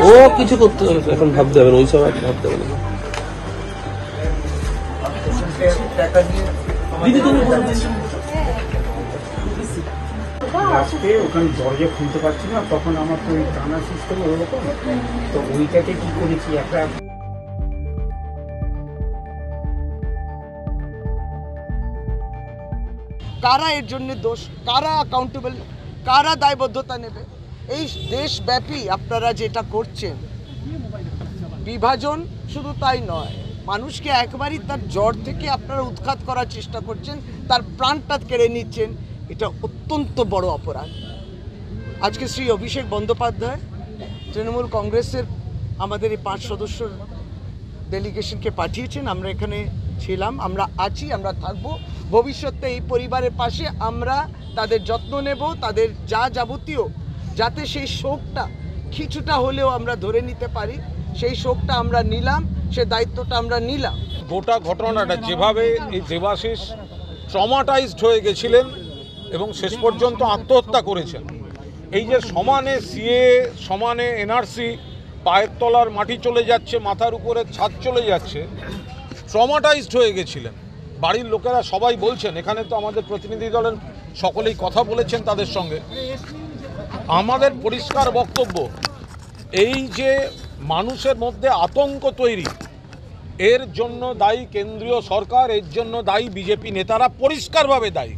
ও কিছু করতে হবে এখন, ভাবতে হবে না, ওইসব আর ভাবতে হবে না। দিদি তুমি লাস্টে ওখানে দরজা খুলতে পারছি না, তখন আমার তো ওই টানা সিস্টেম ওরকম, তো ওইটাকে কি করেছি একটা কারা এর জন্য দোষ, কারা অ্যাকাউন্টেবল, কারা দায়বদ্ধতা নেবে? এই দেশব্যাপী আপনারা যেটা করছেন বিভাজন, শুধু তাই নয়, মানুষকে একবারই তার জ্বর থেকে আপনারা উৎখাত করার চেষ্টা করছেন, তার প্রাণটা কেড়ে নিচ্ছেন। এটা অত্যন্ত বড় অপরাধ। আজকে শ্রী অভিষেক বন্দ্যোপাধ্যায় তৃণমূল কংগ্রেসের আমাদের এই 5 সদস্যর ডেলিগেশনকে পাঠিয়েছেন। আমরা এখানে ছিলাম, আমরা আছি, আমরা থাকব। ভবিষ্যতে এই পরিবারের পাশে আমরা তাদের যত্ন নেব, তাদের যা যাবতীয়, যাতে সেই শোকটা কিছুটা হলেও আমরা ধরে নিতে পারি, সেই শোকটা আমরা নিলাম, সে দায়িত্বটা আমরা নিলাম। গোটা ঘটনাটা যেভাবে এই দেবাশিস ট্রমাটাইজড হয়ে গেছিলেন এবং শেষ পর্যন্ত আত্মহত্যা করেছেন, এই যে সমানে সিএ, সমানে এনআরসি, পায়ের তলার মাটি চলে যাচ্ছে, মাথার উপরে ছাদ চলে যাচ্ছে, ট্রমাটাইজড হয়ে গেছিলেন। বাড়ির লোকেরা সবাই বলছেন, এখানে তো আমাদের প্রতিনিধি দলের সকলেই কথা বলেছেন তাদের সঙ্গে। আমাদের পরিষ্কার বক্তব্য, এই যে মানুষের মধ্যে আতঙ্ক তৈরি, এর জন্য দায়ী কেন্দ্রীয় সরকার, এর জন্য দায়ী বিজেপি নেতারা, পরিষ্কারভাবে দায়ী।